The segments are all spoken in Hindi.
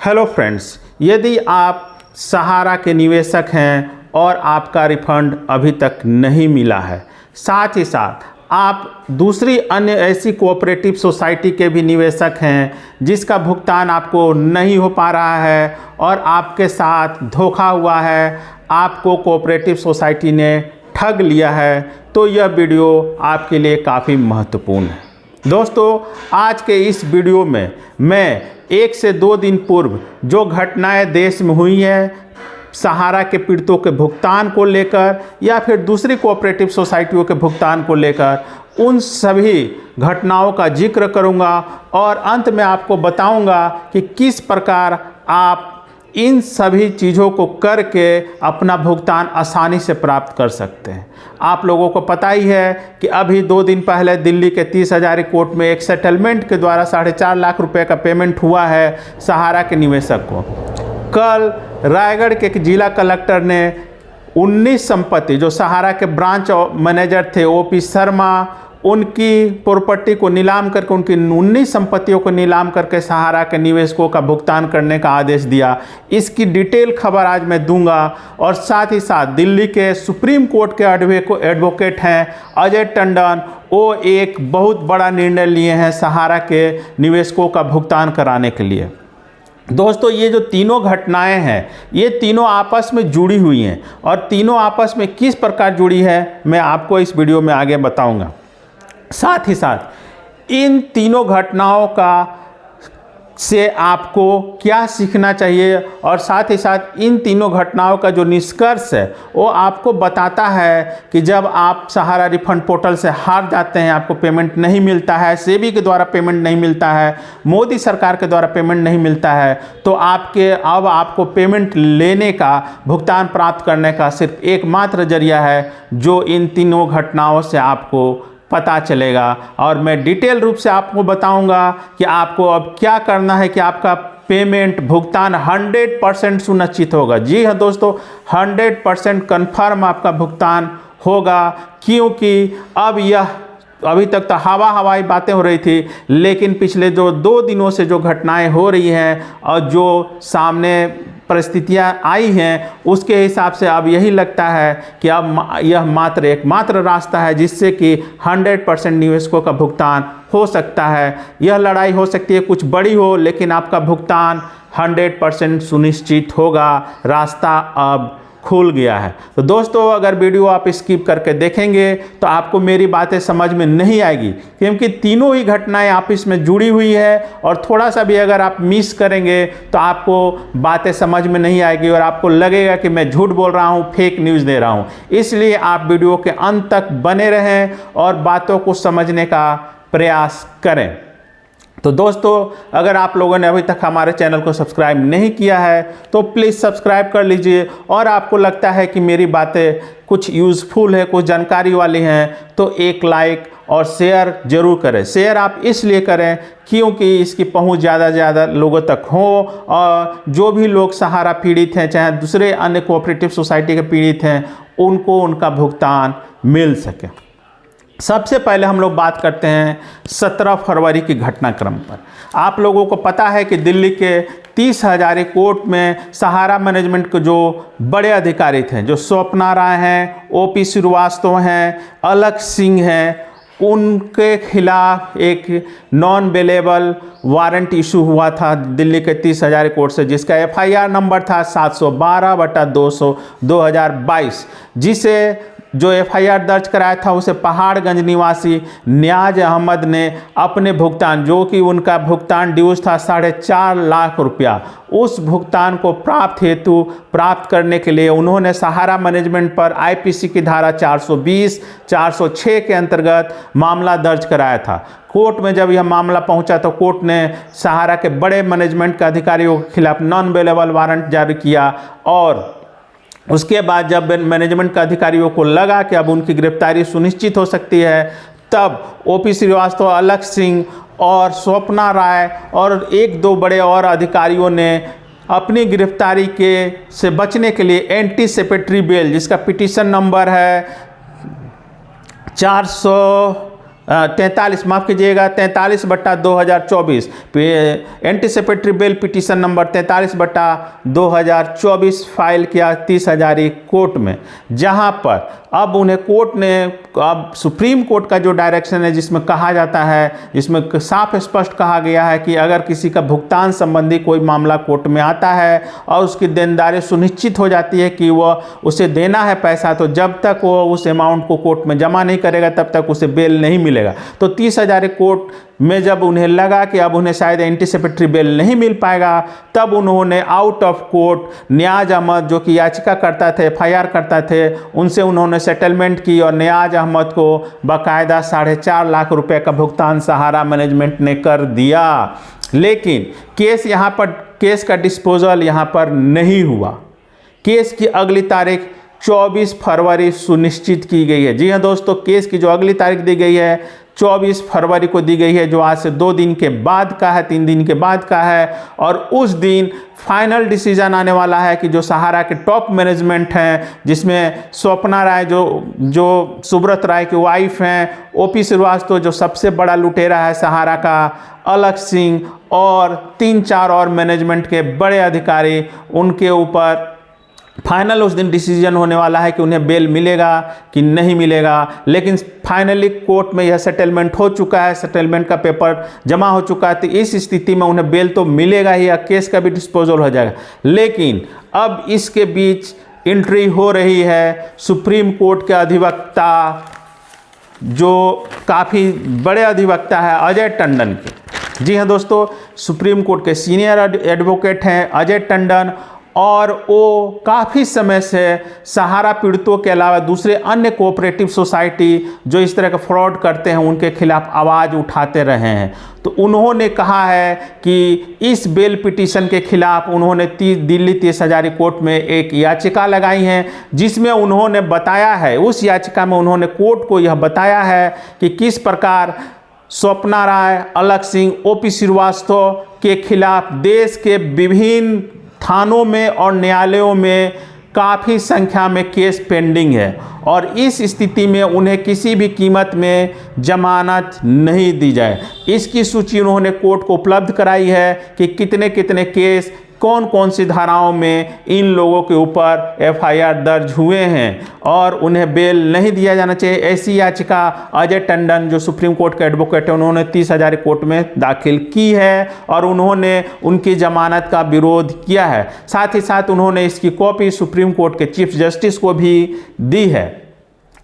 हेलो फ्रेंड्स, यदि आप सहारा के निवेशक हैं और आपका रिफंड अभी तक नहीं मिला है, साथ ही साथ आप दूसरी अन्य ऐसी कोऑपरेटिव सोसाइटी के भी निवेशक हैं जिसका भुगतान आपको नहीं हो पा रहा है और आपके साथ धोखा हुआ है, आपको कोऑपरेटिव सोसाइटी ने ठग लिया है, तो यह वीडियो आपके लिए काफ़ी महत्वपूर्ण है। दोस्तों, आज के इस वीडियो में मैं 1 से 2 दिन पूर्व जो घटनाएं देश में हुई हैं सहारा के पीड़ितों के भुगतान को लेकर या फिर दूसरी कोऑपरेटिव सोसाइटियों के भुगतान को लेकर, उन सभी घटनाओं का जिक्र करूंगा और अंत में आपको बताऊंगा कि किस प्रकार आप इन सभी चीज़ों को करके अपना भुगतान आसानी से प्राप्त कर सकते हैं। आप लोगों को पता ही है कि अभी 2 दिन पहले दिल्ली के 30 हज़ारी कोर्ट में एक सेटलमेंट के द्वारा 4.5 लाख रुपए का पेमेंट हुआ है सहारा के निवेशक को। कल रायगढ़ के जिला कलेक्टर ने 19 संपत्ति, जो सहारा के ब्रांच मैनेजर थे ओपी शर्मा, उनकी प्रॉपर्टी को नीलाम करके, उनकी 19 संपत्तियों को नीलाम करके सहारा के निवेशकों का भुगतान करने का आदेश दिया। इसकी डिटेल खबर आज मैं दूंगा और साथ ही साथ दिल्ली के सुप्रीम कोर्ट के एडवोकेट हैं अजय टंडन, वो एक बहुत बड़ा निर्णय लिए हैं सहारा के निवेशकों का भुगतान कराने के लिए। दोस्तों, ये जो तीनों घटनाएं हैं ये तीनों आपस में जुड़ी हुई हैं और तीनों आपस में किस प्रकार जुड़ी है मैं आपको इस वीडियो में आगे बताऊंगा। साथ ही साथ इन तीनों घटनाओं का से आपको क्या सीखना चाहिए और साथ ही साथ इन तीनों घटनाओं का जो निष्कर्ष है वो आपको बताता है कि जब आप सहारा रिफंड पोर्टल से हार जाते हैं, आपको पेमेंट नहीं मिलता है, सेबी के द्वारा पेमेंट नहीं मिलता है, मोदी सरकार के द्वारा पेमेंट नहीं मिलता है, तो अब आपको पेमेंट लेने का, भुगतान प्राप्त करने का सिर्फ एकमात्र जरिया है जो इन तीनों घटनाओं से आपको पता चलेगा। और मैं डिटेल रूप से आपको बताऊंगा कि आपको अब क्या करना है कि आपका पेमेंट भुगतान 100% सुनिश्चित होगा। जी हाँ दोस्तों, 100% कन्फर्म आपका भुगतान होगा, क्योंकि अब यह अभी तक तो हवाई बातें हो रही थी, लेकिन पिछले जो 2 दिनों से जो घटनाएं हो रही हैं और जो सामने परिस्थितियां आई हैं उसके हिसाब से अब यही लगता है कि अब यह एकमात्र रास्ता है जिससे कि 100% निवेशकों का भुगतान हो सकता है। यह लड़ाई हो सकती है कुछ बड़ी हो, लेकिन आपका भुगतान 100% सुनिश्चित होगा। रास्ता अब खुल गया है। तो दोस्तों, अगर वीडियो आप स्किप करके देखेंगे तो आपको मेरी बातें समझ में नहीं आएगी, क्योंकि तीनों ही घटनाएं आपस में जुड़ी हुई है और थोड़ा सा भी अगर आप मिस करेंगे तो आपको बातें समझ में नहीं आएगी और आपको लगेगा कि मैं झूठ बोल रहा हूं, फेक न्यूज़ दे रहा हूं। इसलिए आप वीडियो के अंत तक बने रहें और बातों को समझने का प्रयास करें। तो दोस्तों, अगर आप लोगों ने अभी तक हमारे चैनल को सब्सक्राइब नहीं किया है तो प्लीज़ सब्सक्राइब कर लीजिए, और आपको लगता है कि मेरी बातें कुछ यूज़फुल है, कुछ जानकारी वाली हैं, तो एक लाइक और शेयर ज़रूर करें। शेयर आप इसलिए करें क्योंकि इसकी पहुंच ज़्यादा से ज़्यादा लोगों तक हो और जो भी लोग सहारा पीड़ित हैं, चाहे दूसरे अन्य कोऑपरेटिव सोसाइटी के पीड़ित हैं, उनको उनका भुगतान मिल सके। सबसे पहले हम लोग बात करते हैं 17 फरवरी की घटनाक्रम पर। आप लोगों को पता है कि दिल्ली के 30 हज़ारी कोर्ट में सहारा मैनेजमेंट के जो बड़े अधिकारी थे, जो स्वप्ना राय हैं, ओपी श्रीवास्तव हैं, अलख सिंह हैं, उनके खिलाफ एक नॉन बेलेबल वारंट इशू हुआ था दिल्ली के 30 हज़ारी कोर्ट से, जिसका FIR नंबर था 712/2022, जिसे जो FIR दर्ज कराया था उसे पहाड़गंज निवासी न्याज अहमद ने अपने भुगतान, जो कि उनका भुगतान ड्यूज था 4.5 लाख रुपया, उस भुगतान को प्राप्त करने के लिए उन्होंने सहारा मैनेजमेंट पर IPC की धारा 420, 406 के अंतर्गत मामला दर्ज कराया था। कोर्ट में जब यह मामला पहुंचा तो कोर्ट ने सहारा के बड़े मैनेजमेंट के अधिकारियों के खिलाफ नॉन बेलेबल वारंट जारी किया और उसके बाद जब मैनेजमेंट के अधिकारियों को लगा कि अब उनकी गिरफ्तारी सुनिश्चित हो सकती है, तब ओपी श्रीवास्तव, अलख सिंह और स्वप्ना राय और 1-2 बड़े और अधिकारियों ने अपनी गिरफ्तारी से बचने के लिए एंटीसिपेटरी बेल, जिसका पिटीशन नंबर है 400 43 माफ़ कीजिएगा 43/2024 anticipatory bail petition number 43/2024 file किया 30 हजारी कोर्ट में, जहां पर अब उन्हें कोर्ट ने, अब सुप्रीम कोर्ट का जो डायरेक्शन है जिसमें कहा जाता है, जिसमें साफ स्पष्ट कहा गया है कि अगर किसी का भुगतान संबंधी कोई मामला कोर्ट में आता है और उसकी देनदारी सुनिश्चित हो जाती है कि वह उसे देना है पैसा, तो जब तक वो उस अमाउंट को कोर्ट में जमा नहीं करेगा तब तक उसे बेल नहीं मिलेगा। तो 30 हजारी कोर्ट में जब उन्हें लगा कि अब उन्हें शायद एंटीसिपेटरी बेल नहीं मिल पाएगा, तब उन्होंने आउट ऑफ कोर्ट नियाज अहमद जो कि याचिका करता थे, FIR करता थे, उनसे उन्होंने सेटलमेंट की और नियाज अहमद को बाकायदा 4.5 लाख रुपए का भुगतान सहारा मैनेजमेंट ने कर दिया। लेकिन केस का डिस्पोजल यहाँ पर नहीं हुआ। केस की अगली तारीख 24 फरवरी सुनिश्चित की गई है। जी हाँ दोस्तों, केस की जो अगली तारीख दी गई है 24 फरवरी को दी गई है, जो आज से 2 दिन के बाद का है, 3 दिन के बाद का है। और उस दिन फाइनल डिसीजन आने वाला है कि जो सहारा के टॉप मैनेजमेंट हैं, जिसमें स्वप्ना राय जो सुब्रत राय की वाइफ हैं, OP श्रीवास्तव जो सबसे बड़ा लुटेरा है सहारा का, अलख सिंह और 3-4 और मैनेजमेंट के बड़े अधिकारी, उनके ऊपर फाइनल उस दिन डिसीजन होने वाला है कि उन्हें बेल मिलेगा कि नहीं मिलेगा। लेकिन फाइनली कोर्ट में यह सेटलमेंट हो चुका है, सेटलमेंट का पेपर जमा हो चुका है, तो इस स्थिति में उन्हें बेल तो मिलेगा ही, केस का भी डिस्पोजल हो जाएगा। लेकिन अब इसके बीच एंट्री हो रही है सुप्रीम कोर्ट के अधिवक्ता, जो काफ़ी बड़े अधिवक्ता है, अजय टंडन के। जी हाँ दोस्तों, सुप्रीम कोर्ट के सीनियर एडवोकेट हैं अजय टंडन, और वो काफ़ी समय से सहारा पीड़ितों के अलावा दूसरे अन्य कोऑपरेटिव सोसाइटी जो इस तरह का फ्रॉड करते हैं उनके खिलाफ आवाज़ उठाते रहे हैं। तो उन्होंने कहा है कि इस बेल पिटीशन के खिलाफ उन्होंने दिल्ली 30 हजारी कोर्ट में एक याचिका लगाई है, जिसमें उन्होंने बताया है, उस याचिका में उन्होंने कोर्ट को यह बताया है कि किस प्रकार स्वप्ना राय, अलख सिंह, OP श्रीवास्तव के खिलाफ देश के विभिन्न थानों में और न्यायालयों में काफ़ी संख्या में केस पेंडिंग है, और इस स्थिति में उन्हें किसी भी कीमत में जमानत नहीं दी जाए। इसकी सूची उन्होंने कोर्ट को उपलब्ध कराई है कि कितने कितने केस, कौन कौन सी धाराओं में इन लोगों के ऊपर FIR दर्ज हुए हैं और उन्हें बेल नहीं दिया जाना चाहिए। ऐसी याचिका अजय टंडन जो सुप्रीम कोर्ट के एडवोकेट है, उन्होंने 30 हजारी कोर्ट में दाखिल की है और उन्होंने उनकी जमानत का विरोध किया है। साथ ही साथ उन्होंने इसकी कॉपी सुप्रीम कोर्ट के चीफ जस्टिस को भी दी है।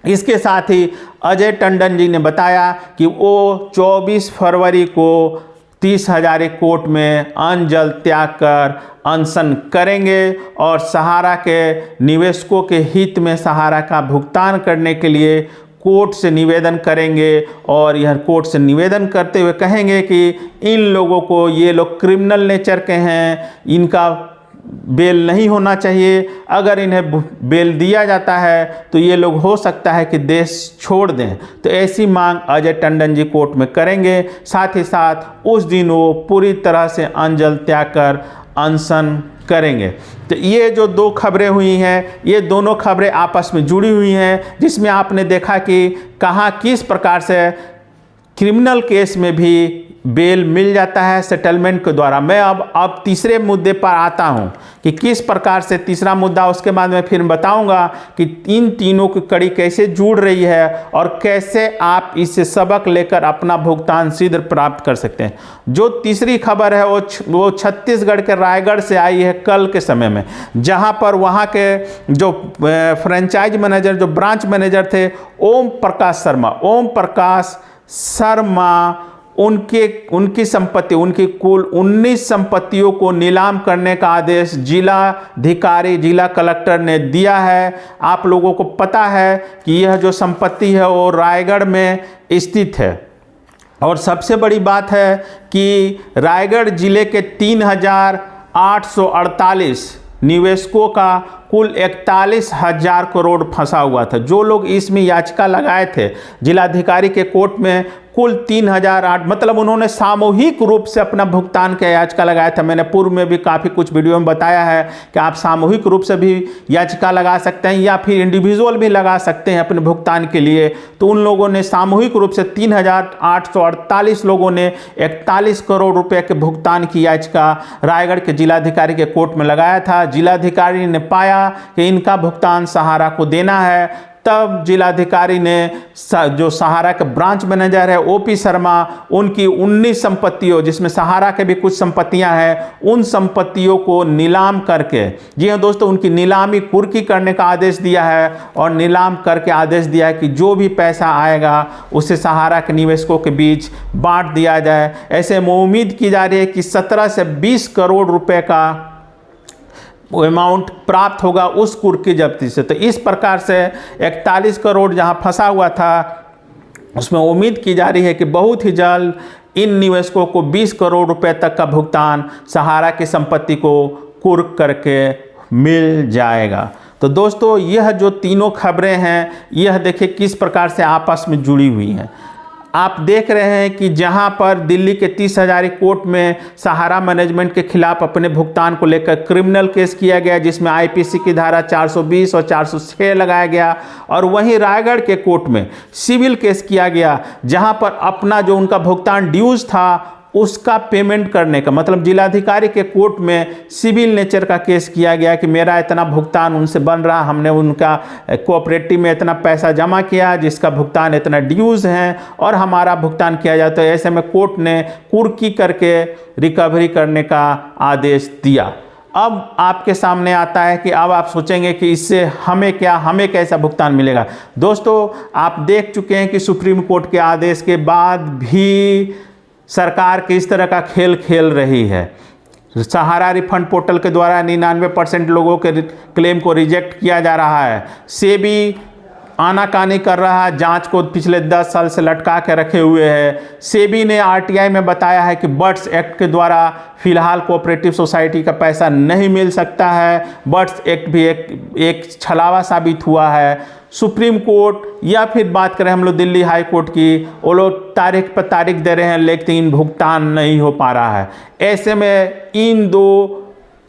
इसके साथ ही अजय टंडन जी ने बताया कि वो 24 फरवरी को 30 हजारी कोर्ट में अन्न जल त्याग कर अनशन करेंगे और सहारा के निवेशकों के हित में सहारा का भुगतान करने के लिए कोर्ट से निवेदन करेंगे। और यह कोर्ट से निवेदन करते हुए कहेंगे कि इन लोगों को, ये लोग क्रिमिनल नेचर के हैं, इनका बेल नहीं होना चाहिए। अगर इन्हें बेल दिया जाता है तो ये लोग हो सकता है कि देश छोड़ दें। तो ऐसी मांग अजय टंडन जी कोर्ट में करेंगे। साथ ही साथ उस दिन वो पूरी तरह से अन्न जल त्याग कर अनशन करेंगे। तो ये जो 2 खबरें हुई हैं, ये दोनों खबरें आपस में जुड़ी हुई हैं, जिसमें आपने देखा कि कहाँ किस प्रकार से क्रिमिनल केस में भी बेल मिल जाता है सेटलमेंट के द्वारा। मैं अब तीसरे मुद्दे पर आता हूं कि किस प्रकार से तीसरा मुद्दा, उसके बाद मैं फिर बताऊंगा कि इन तीनों की कड़ी कैसे जुड़ रही है और कैसे आप इससे सबक लेकर अपना भुगतान शीघ्र प्राप्त कर सकते हैं। जो तीसरी खबर है वो छत्तीसगढ़ के रायगढ़ से आई है कल के समय में, जहां पर वहां के जो फ्रेंचाइज मैनेजर, जो ब्रांच मैनेजर थे ओम प्रकाश शर्मा, उनकी संपत्ति, उनकी कुल 19 संपत्तियों को नीलाम करने का आदेश जिलाधिकारी, जिला कलेक्टर ने दिया है। आप लोगों को पता है कि यह जो संपत्ति है वो रायगढ़ में स्थित है। और सबसे बड़ी बात है कि रायगढ़ जिले के 3848 निवेशकों का कुल 41,000 करोड़ फंसा हुआ था। जो लोग इसमें याचिका लगाए थे जिलाधिकारी के कोर्ट में, कुल 3,008, मतलब उन्होंने सामूहिक रूप से अपना भुगतान का याचिका लगाया था। मैंने पूर्व में भी काफ़ी कुछ वीडियो में बताया है कि आप सामूहिक रूप से भी याचिका लगा सकते हैं या फिर इंडिविजुअल भी लगा सकते हैं अपने भुगतान के लिए। तो उन लोगों ने सामूहिक रूप से 3,848 लोगों ने 41 करोड़ रुपए के भुगतान की याचिका रायगढ़ के जिलाधिकारी के कोर्ट में लगाया था। जिलाधिकारी ने पाया कि इनका भुगतान सहारा को देना है। तब जिलाधिकारी ने जो सहारा के ब्रांच मैनेजर है ओपी शर्मा, उनकी 19 संपत्तियों, जिसमें सहारा के भी कुछ संपत्तियां हैं, उन संपत्तियों को नीलाम करके, जी हाँ दोस्तों, उनकी नीलामी कुर्की करने का आदेश दिया है और नीलाम करके आदेश दिया है कि जो भी पैसा आएगा उसे सहारा के निवेशकों के बीच बांट दिया जाए। ऐसे में उम्मीद की जा रही है कि 17 से 20 करोड़ रुपए का अमाउंट प्राप्त होगा उस कुर्की जब्ती से। तो इस प्रकार से 41 करोड़ जहां फंसा हुआ था, उसमें उम्मीद की जा रही है कि बहुत ही जल्द इन निवेशकों को 20 करोड़ रुपए तक का भुगतान सहारा की संपत्ति को कुर्क करके मिल जाएगा। तो दोस्तों, यह जो तीनों खबरें हैं, यह देखिए किस प्रकार से आपस में जुड़ी हुई हैं। आप देख रहे हैं कि जहां पर दिल्ली के 30 हजारी कोर्ट में सहारा मैनेजमेंट के खिलाफ अपने भुगतान को लेकर क्रिमिनल केस किया गया, जिसमें आईपीसी की धारा 420 और 406 लगाया गया, और वहीं रायगढ़ के कोर्ट में सिविल केस किया गया, जहां पर अपना जो उनका भुगतान ड्यूज था उसका पेमेंट करने का, मतलब जिलाधिकारी के कोर्ट में सिविल नेचर का केस किया गया कि मेरा इतना भुगतान उनसे बन रहा, हमने उनका कोऑपरेटिव में इतना पैसा जमा किया जिसका भुगतान इतना ड्यूज हैं और हमारा भुगतान किया जाता है। ऐसे में कोर्ट ने कुर्की करके रिकवरी करने का आदेश दिया। अब आपके सामने आता है कि अब आप सोचेंगे कि इससे हमें क्या, हमें कैसा भुगतान मिलेगा। दोस्तों, आप देख चुके हैं कि सुप्रीम कोर्ट के आदेश के बाद भी सरकार किस तरह का खेल खेल रही है। सहारा रिफंड पोर्टल के द्वारा 99% लोगों के क्लेम को रिजेक्ट किया जा रहा है। सेबी आनाकानी कर रहा है, जांच को पिछले 10 साल से लटका के रखे हुए है। सेबी ने आरटीआई में बताया है कि बर्ड्स एक्ट के द्वारा फिलहाल कोऑपरेटिव सोसाइटी का पैसा नहीं मिल सकता है। बर्ड्स एक्ट भी एक छलावा साबित हुआ है। सुप्रीम कोर्ट या फिर बात करें हम लोग दिल्ली हाई कोर्ट की, वो लोग तारीख पर तारीख दे रहे हैं लेकिन भुगतान नहीं हो पा रहा है। ऐसे में इन दो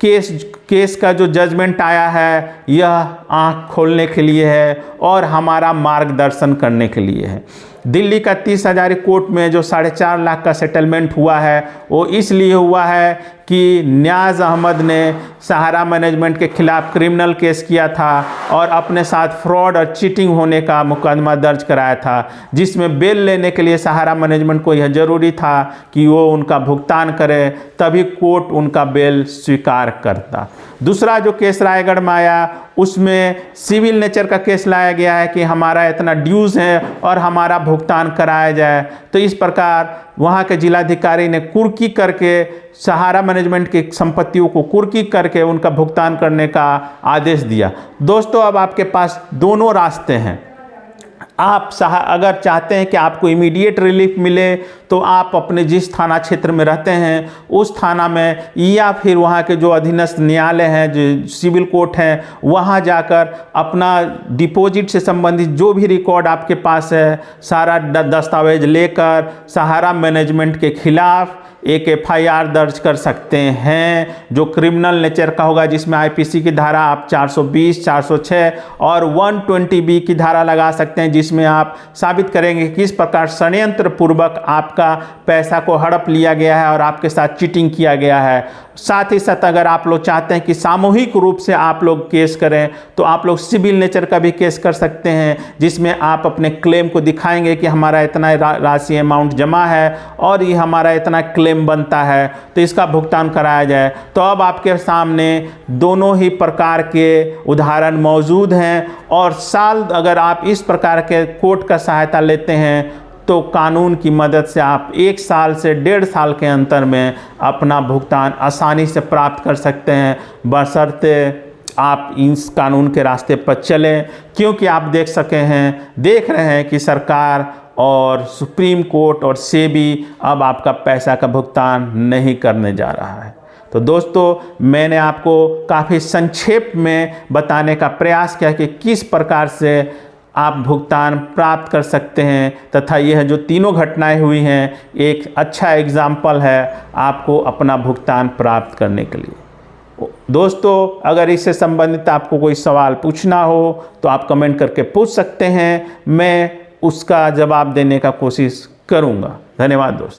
केस का जो जजमेंट आया है, यह आंख खोलने के लिए है और हमारा मार्गदर्शन करने के लिए है। दिल्ली का 30 हजारी कोर्ट में जो 4.5 लाख का सेटलमेंट हुआ है, वो इसलिए हुआ है कि न्याज अहमद ने सहारा मैनेजमेंट के खिलाफ क्रिमिनल केस किया था और अपने साथ फ्रॉड और चीटिंग होने का मुकदमा दर्ज कराया था, जिसमें बेल लेने के लिए सहारा मैनेजमेंट को यह जरूरी था कि वो उनका भुगतान करे, तभी कोर्ट उनका बेल स्वीकार करता। दूसरा जो केस रायगढ़ में आया, उसमें सिविल नेचर का केस लाया गया है कि हमारा इतना ड्यूज है और हमारा भुगतान कराया जाए। तो इस प्रकार वहाँ के जिलाधिकारी ने कुर्की करके सहारा मैनेजमेंट की संपत्तियों को कुर्की करके उनका भुगतान करने का आदेश दिया। दोस्तों, अब आपके पास दोनों रास्ते हैं। आप अगर चाहते हैं कि आपको इमीडिएट रिलीफ मिले, तो आप अपने जिस थाना क्षेत्र में रहते हैं उस थाना में, या फिर वहाँ के जो अधीनस्थ न्यायालय हैं, जो सिविल कोर्ट हैं, वहाँ जाकर अपना डिपॉजिट से संबंधित जो भी रिकॉर्ड आपके पास है, सारा दस्तावेज लेकर सहारा मैनेजमेंट के खिलाफ एक एफआईआर दर्ज कर सकते हैं, जो क्रिमिनल नेचर का होगा, जिसमें आईपीसी की धारा आप 420, 406 और 120B की धारा लगा सकते हैं, जिसमें आप साबित करेंगे कि किस प्रकार षड्यंत्र पूर्वक आपका पैसा को हड़प लिया गया है और आपके साथ चीटिंग किया गया है। साथ ही साथ अगर आप लोग चाहते हैं कि सामूहिक रूप से आप लोग केस करें, तो आप लोग सिविल नेचर का भी केस कर सकते हैं, जिसमें आप अपने क्लेम को दिखाएंगे कि हमारा इतना राशि अमाउंट जमा है और ये हमारा इतना क्लेम बनता है, तो इसका भुगतान कराया जाए। तो अब आपके सामने दोनों ही प्रकार के उदाहरण मौजूद हैं, और अगर आप इस प्रकार के कोर्ट का सहायता लेते हैं तो कानून की मदद से आप 1 साल से 1.5 साल के अंतर में अपना भुगतान आसानी से प्राप्त कर सकते हैं, बशर्ते आप इस कानून के रास्ते पर चलें। क्योंकि आप देख रहे हैं कि सरकार और सुप्रीम कोर्ट और सेबी अब आपका पैसा का भुगतान नहीं करने जा रहा है। तो दोस्तों मैंने आपको काफ़ी संक्षेप में बताने का प्रयास किया कि किस प्रकार से आप भुगतान प्राप्त कर सकते हैं, तथा यह जो तीनों घटनाएं हुई हैं एक अच्छा एग्जाम्पल है आपको अपना भुगतान प्राप्त करने के लिए। दोस्तों अगर इससे संबंधित आपको कोई सवाल पूछना हो तो आप कमेंट करके पूछ सकते हैं, मैं उसका जवाब देने का कोशिश करूँगा। धन्यवाद दोस्तों।